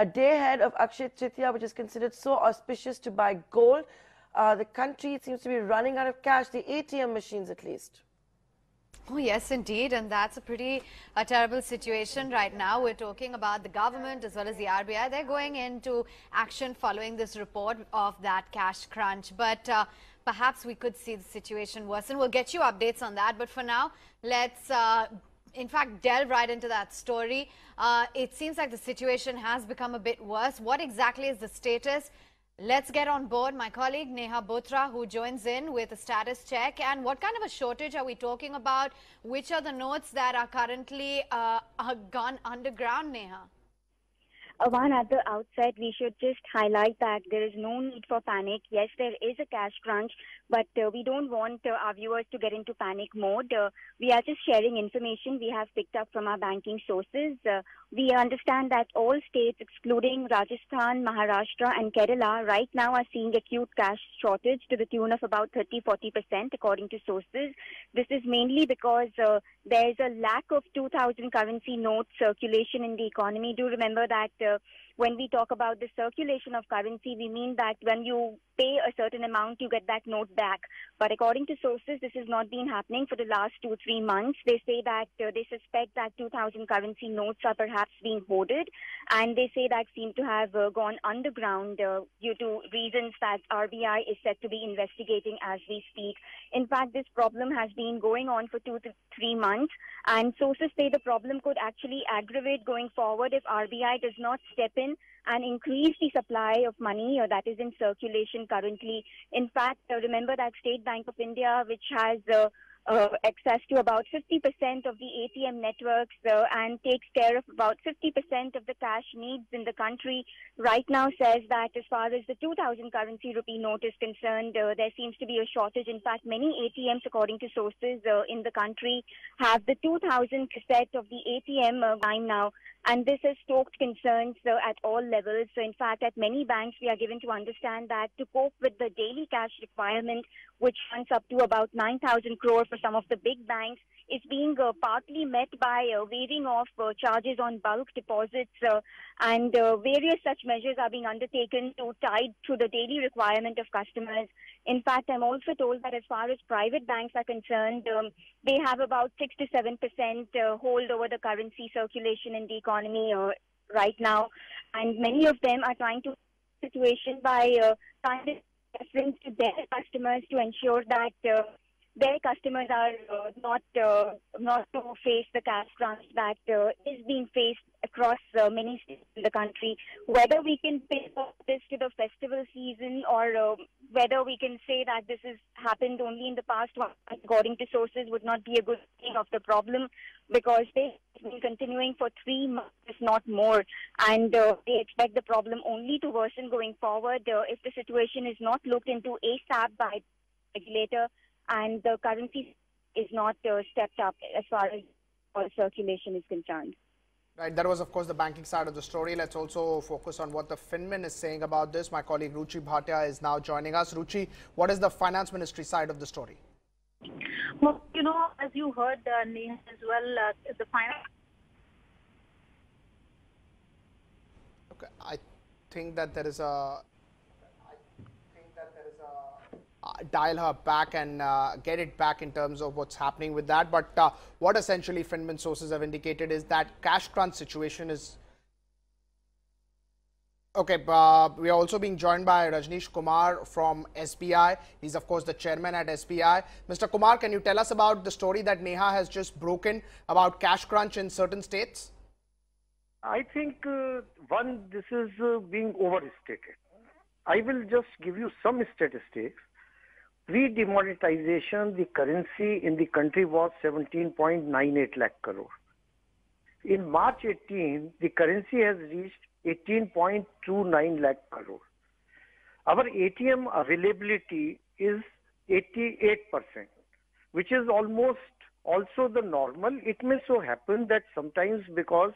a day ahead of Akshay Tritiya, which is considered so auspicious to buy gold. The country seems to be running out of cash, the ATM machines at least. Oh, yes, indeed. And that's a pretty terrible situation right now. We're talking about the government as well as the RBI. They're going into action following this report of that cash crunch. But perhaps we could see the situation worsen. We'll get you updates on that. But for now, let's in fact delve right into that story. It seems like the situation has become a bit worse. What exactly is the status? Let's get on board my colleague Neha Botra, who joins in with a status check. And what kind of a shortage are we talking about? Which are the notes that are currently gone underground, Neha? Avan, at the outset, we should just highlight that there is no need for panic. Yes, there is a cash crunch, but we don't want our viewers to get into panic mode. We are just sharing information we have picked up from our banking sources. We understand that all states, excluding Rajasthan, Maharashtra and Kerala, right now are seeing acute cash shortage to the tune of about 30-40%, according to sources. This is mainly because there is a lack of 2,000 currency note circulation in the economy. Do remember that when we talk about the circulation of currency, we mean that when you pay a certain amount, you get that note back. But according to sources, this has not been happening for the last 2-3 months. They say that they suspect that 2,000 currency notes are perhaps being hoarded, and they say that seem to have gone underground due to reasons that RBI is said to be investigating as we speak. In fact, this problem has been going on for 2 to 3 months, and sources say the problem could actually aggravate going forward if RBI does not step in and increase the supply of money that is in circulation currently. In fact, remember that State Bank of India, which has access to about 50% of the ATM networks and takes care of about 50% of the cash needs in the country, right now says that as far as the 2,000 currency rupee note is concerned, there seems to be a shortage. In fact, many ATMs, according to sources in the country, have the 2,000 cassette of the ATM time now. And this has stoked concerns at all levels. So in fact, at many banks, we are given to understand that to cope with the daily cash requirement, which runs up to about 9,000 crore for some of the big banks, is being partly met by waiving off charges on bulk deposits and various such measures are being undertaken to tide through the daily requirement of customers. In fact, I'm also told that as far as private banks are concerned, they have about 6 to 7% hold over the currency circulation in the economy right now, and many of them are trying to situation by finding reference to their customers to ensure that their customers are not to face the cash crunch that is being faced across many states in the country. Whether we can pay this to the festival season or whether we can say that this has happened only in the past one, according to sources, would not be a good thing of the problem, because they've been continuing for 3 months, if not more, and they expect the problem only to worsen going forward if the situation is not looked into ASAP by the regulator and the currency is not stepped up as far as circulation is concerned. Right, that was of course the banking side of the story. Let's also focus on what the FinMin is saying about this. My colleague Ruchi Bhatia is now joining us. Ruchi, what is the Finance Ministry side of the story? Well, you know, as you heard Neha as well, the finance. Okay, I think that there is a dial her back and get it back in terms of what's happening with that. But what essentially FinMin sources have indicated is that cash crunch situation is okay. We are also being joined by Rajnish Kumar from SBI. He's of course the chairman at SBI. Mr. Kumar, can you tell us about the story that Neha has just broken about cash crunch in certain states? I think one, this is being overstated. I will just give you some statistics. Pre-demonetization, the currency in the country was 17.98 lakh crore. In March 18, the currency has reached 18.29 lakh crore. Our ATM availability is 88%, which is almost also the normal. It may so happen that sometimes because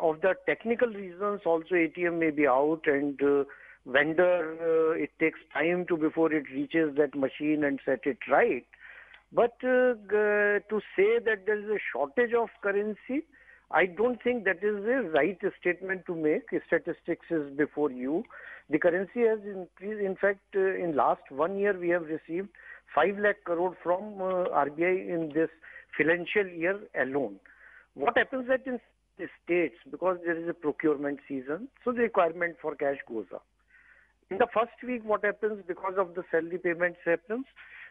of the technical reasons also ATM may be out and vendor, it takes time before it reaches that machine and set it right. But to say that there is a shortage of currency, I don't think that is the right statement to make. Statistics is before you. The currency has increased. In fact, in last 1 year, we have received 5 lakh crore from RBI in this financial year alone. What happens that in the states, because there is a procurement season, so the requirement for cash goes up. In the first week, what happens because of the salary payments happens,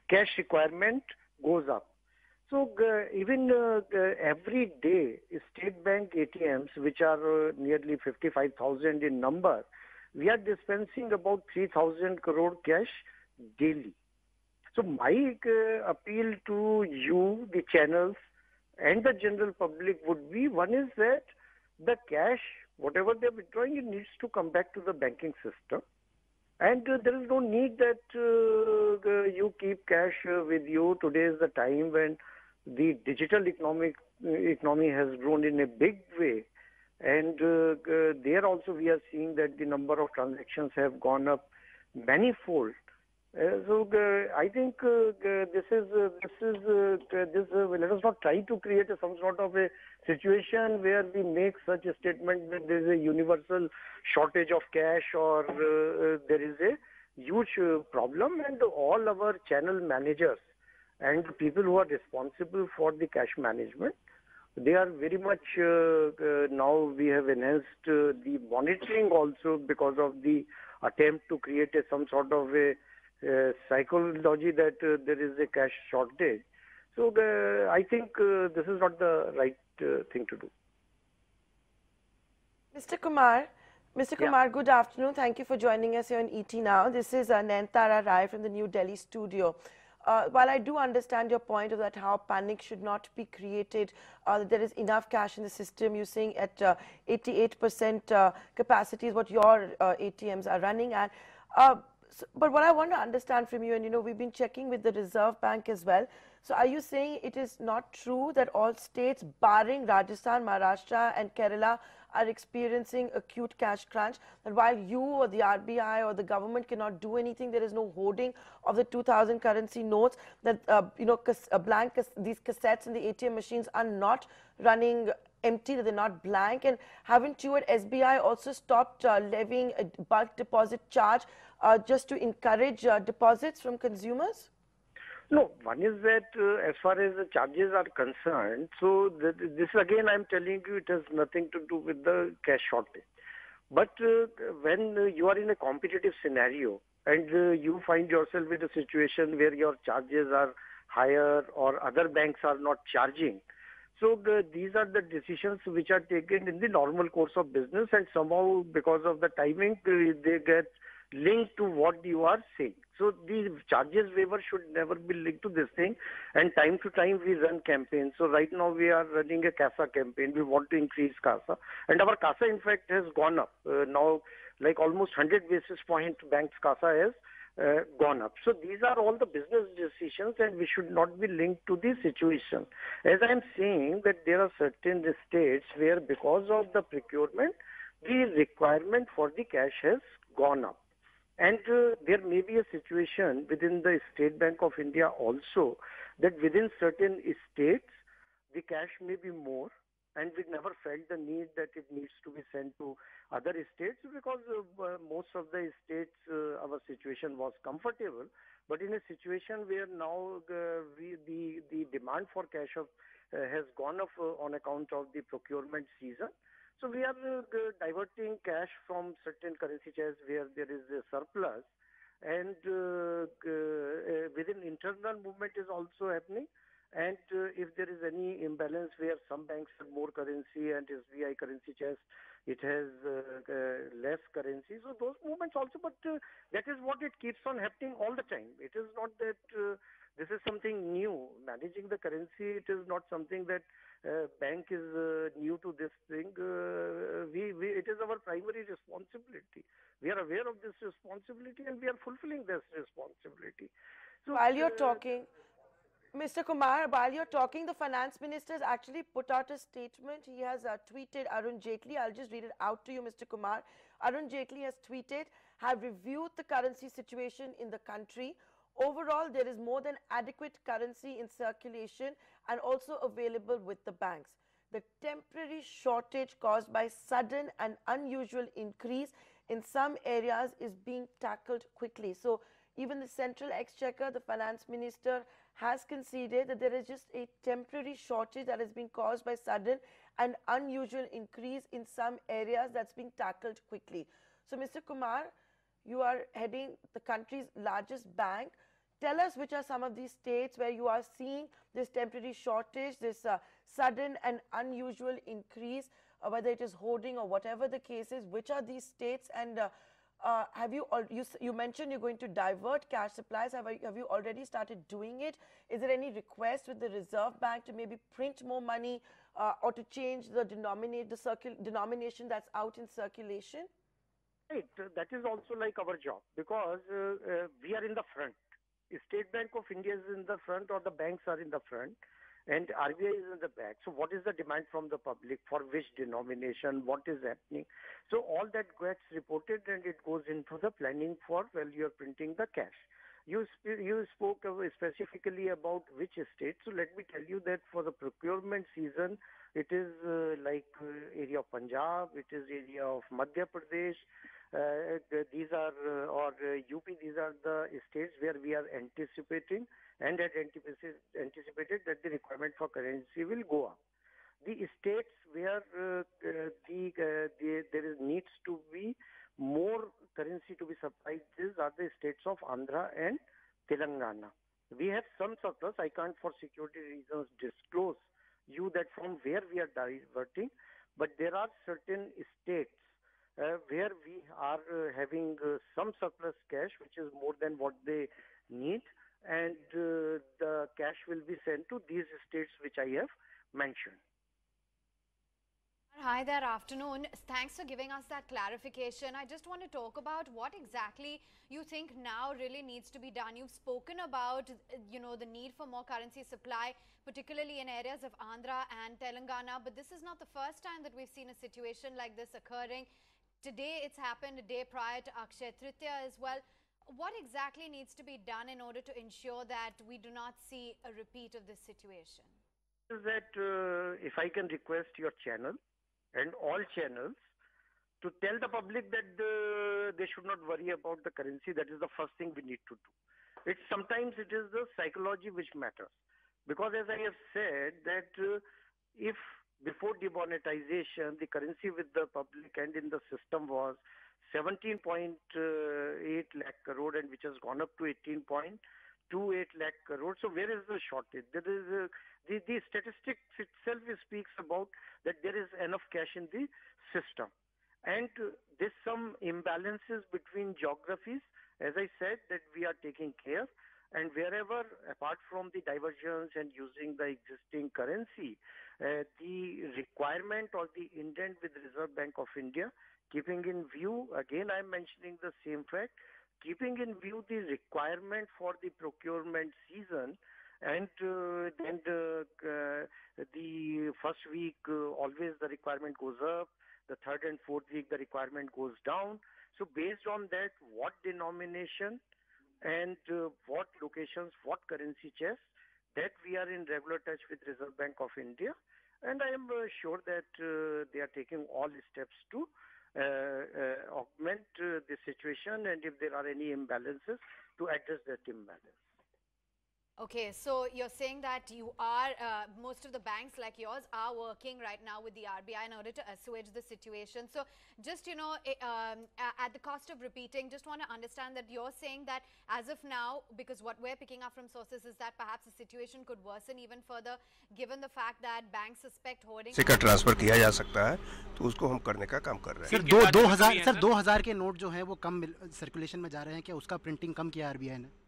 cash requirement goes up. So even every day, state bank ATMs, which are nearly 55,000 in number, we are dispensing about 3,000 crore cash daily. So my appeal to you, the channels, and the general public would be, one is that the cash, whatever they're withdrawing, it needs to come back to the banking system. And there is no need that you keep cash with you. Today is the time when the digital economy has grown in a big way. And there also we are seeing that the number of transactions have gone up manifold. So I think let us not try to create some sort of a situation where we make such a statement that there is a universal shortage of cash or there is a huge problem, and all our channel managers and people who are responsible for the cash management, they are very much now we have enhanced the monitoring also because of the attempt to create some sort of a psychology that there is a cash shortage. So I think this is not the right thing to do. Mr. Kumar, good afternoon. Thank you for joining us here on ET Now. This is Naintara Rai from the New Delhi studio. While I do understand your point of that how panic should not be created, there is enough cash in the system. You're saying at 88% capacity is what your ATMs are running at. But what I want to understand from you, and we've been checking with the Reserve Bank as well. So are you saying it is not true that all states barring Rajasthan, Maharashtra and Kerala are experiencing acute cash crunch? That while you or the RBI or the government cannot do anything, there is no hoarding of the 2,000 currency notes, that these cassettes in the ATM machines are not running empty, that they're not blank? And haven't you at SBI also stopped levying a bulk deposit charge just to encourage deposits from consumers? No, one is that as far as the charges are concerned, so this again I'm telling you, it has nothing to do with the cash shortage. But when you are in a competitive scenario and you find yourself in a situation where your charges are higher or other banks are not charging, so these are the decisions which are taken in the normal course of business, and somehow because of the timing they get linked to what you are saying. So the charges waiver should never be linked to this thing, and time to time we run campaigns. So right now we are running a CASA campaign. We want to increase CASA, and our CASA in fact has gone up. Now like almost 100 basis point banks CASA has gone up. So these are all the business decisions, and we should not be linked to the situation. As I am saying that there are certain states where because of the procurement, the requirement for the cash has gone up. And there may be a situation within the State Bank of India also that within certain states, the cash may be more, and we never felt the need that it needs to be sent to other states because most of the states, our situation was comfortable. But in a situation where now the demand for cash has gone up on account of the procurement season, so we are diverting cash from certain currency pairs where there is a surplus, and within internal movement is also happening. And if there is any imbalance where some banks have more currency and SBI currency chest, it has less currency. So those movements also, but that is what it keeps on happening all the time. It is not that this is something new. Managing the currency, it is not something that bank is new to this thing. It is our primary responsibility. We are aware of this responsibility and we are fulfilling this responsibility. So while you're talking, Mr. Kumar, while you're talking, the finance minister has actually put out a statement. He has tweeted Arun Jaitley. I'll just read it out to you, Mr. Kumar. Arun Jaitley has tweeted, "Have reviewed the currency situation in the country. Overall, there is more than adequate currency in circulation and also available with the banks. the temporary shortage caused by sudden and unusual increase in some areas is being tackled quickly. So even the Central Exchequer, the Finance Minister, has conceded that there is just a temporary shortage that has been caused by sudden and unusual increase in some areas that's being tackled quickly. So Mr. Kumar, you are heading the country's largest bank. Tell us which are some of these states where you are seeing this temporary shortage, this sudden and unusual increase, whether it is hoarding or whatever the case is. Which are these states, and have you mentioned you're going to divert cash supplies. Have you already started doing it? Is there any request with the Reserve Bank to maybe print more money or to change the denomination that's out in circulation? Right, that is also like our job, because we are in the front. State Bank of India is in the front, or the banks are in the front, and RBI is in the back. So what is the demand from the public, for which denomination, what is happening? So all that gets reported, and it goes into the planning for, well, you're printing the cash. You spoke specifically about which state. So let me tell you that for the procurement season, it is area of Punjab, it is area of Madhya Pradesh. These are or UP. These are the states where we are anticipating and had anticipated that the requirement for currency will go up. The states where there needs to be more currency to be supplied, these are the states of Andhra and Telangana. We have some surplus. I can't, for security reasons, disclose you that from where we are diverting, but there are certain states where we are having some surplus cash, which is more than what they need, and the cash will be sent to these states which I have mentioned. Hi there, afternoon. Thanks for giving us that clarification. I just want to talk about what exactly you think now really needs to be done. You've spoken about, the need for more currency supply, particularly in areas of Andhra and Telangana. But this is not the first time that we've seen a situation like this occurring. Today, it's happened a day prior to Akshaya Tritiya as well. What exactly needs to be done in order to ensure that we do not see a repeat of this situation? Is that if I can request your channel and all channels to tell the public that they should not worry about the currency. That is the first thing we need to do. Sometimes it is the psychology which matters. Because as I have said that if before demonetization the currency with the public and in the system was 17.8 lakh crore, and which has gone up to 18.28 lakh crore. So where is the shortage? There is the statistics itself speaks about that there is enough cash in the system, and there's some imbalances between geographies. As I said, that we are taking care, and wherever, apart from the diversions and using the existing currency, the requirement or the intent with the Reserve Bank of India, keeping in view, again I am mentioning the same fact, keeping in view the requirement for the procurement season, and then the first week always the requirement goes up, the third and fourth week the requirement goes down. So based on that, what denomination and what locations, what currency chests, that we are in regular touch with Reserve Bank of India, and I am sure that they are taking all steps to augment the situation, and if there are any imbalances, to address that imbalance. Okay, so you're saying that you are, most of the banks like yours are working right now with the RBI in order to assuage the situation. So just, at the cost of repeating, just want to understand that you're saying that as of now, because what we're picking up from sources is that perhaps the situation could worsen even further, given the fact that banks suspect hoarding. से का transfer किया जा सकता है, तो उसको हम करने का काम कर रहे हैं। सर 2000 के नोट जो है वो कम सर्कुलेशन में जा रहे हैं, क्या उसका प्रिंटिंग कम किया आरबीआई ने?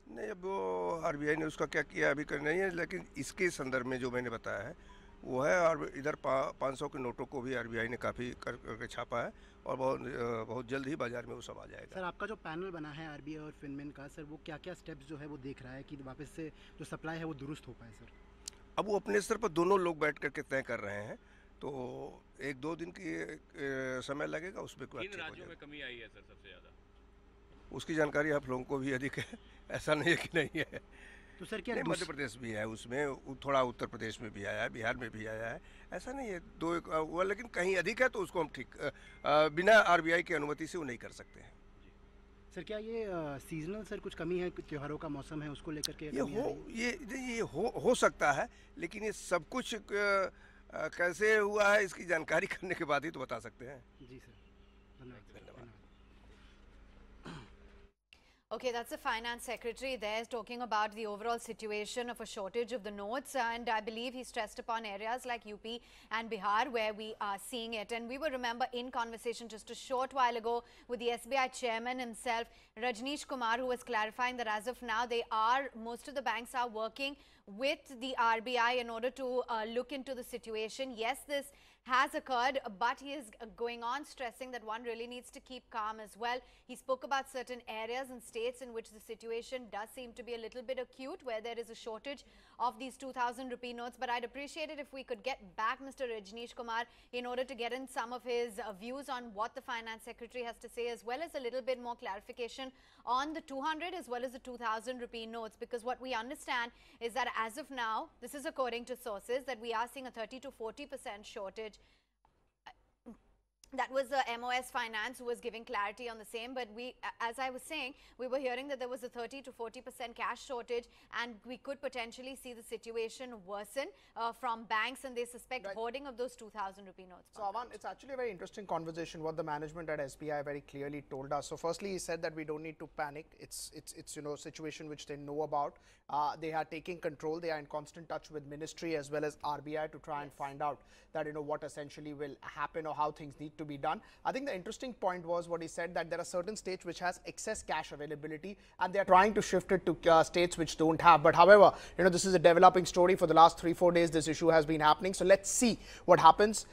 नहीं, अब वो आरबीआई ने उसका क्या किया अभी कर नहीं है, लेकिन इसके संदर्भ में जो मैंने बताया है वो है, और इधर 500 के नोटों को भी आरबीआई ने काफ़ी करके छापा है, और बहुत जल्द ही बाजार में वो सब आ जाएगा। सर आपका जो पैनल बना है आरबीआई और फिनमिन का, सर वो क्या क्या स्टेप्स जो है वो देख रहा है कि वापस से जो सप्लाई है वो दुरुस्त हो पाए? सर अब वो अपने स्तर पर दोनों लोग बैठ करके तय कर रहे हैं, तो 1-2 दिन की समय लगेगा उसमें। किन राज्यों में कमी आई है सर सबसे ज़्यादा? उसकी जानकारी आप लोगों को भी अधिक है, ऐसा नहीं है कि नहीं है। तो सर क्या नहीं, मध्य प्रदेश भी है उसमें, थोड़ा उत्तर प्रदेश में भी आया है, बिहार में भी आया है, ऐसा नहीं है दो एक हुआ, लेकिन कहीं अधिक है तो उसको हम ठीक बिना आरबीआई की अनुमति से वो नहीं कर सकते हैं। सर क्या ये सीजनल सर कुछ कमी है, त्योहारों का मौसम है उसको लेकर के ये हो सकता है, लेकिन ये सब कुछ कैसे हुआ है इसकी जानकारी करने के बाद ही तो बता सकते हैं। जी सर, धन्यवाद। Okay, that's the finance secretary there talking about the overall situation of a shortage of the notes, and I believe he stressed upon areas like UP and Bihar where we are seeing it. And we will remember in conversation just a short while ago with the SBI chairman himself, Rajnish Kumar, who was clarifying that as of now most of the banks are working with the RBI in order to look into the situation. Yes, this has occurred, but he is going on stressing that one really needs to keep calm as well. He spoke about certain areas and states in which the situation does seem to be a little bit acute, where there is a shortage of these 2,000 rupee notes. But I'd appreciate it if we could get back Mr. Rajnish Kumar in order to get in some of his views on what the finance secretary has to say, as well as a little bit more clarification on the 200 as well as the 2,000 rupee notes, because what we understand is that as of now, this is according to sources, that we are seeing a 30 to 40% shortage. That was the MOS Finance who was giving clarity on the same, but as I was saying, we were hearing that there was a 30 to 40% cash shortage, and we could potentially see the situation worsen from banks, and they suspect hoarding of those 2,000 rupee notes. So Aman, it's actually a very interesting conversation what the management at SBI very clearly told us. So firstly, he said that we don't need to panic. It's a situation which they know about. They are taking control. They are in constant touch with ministry as well as RBI to try and find out that what essentially will happen or how things need to be done. I think the interesting point was what he said, that there are certain states which has excess cash availability and they are trying to shift it to states which don't have. But however, this is a developing story. For the last 3-4 days this issue has been happening. So let's see what happens.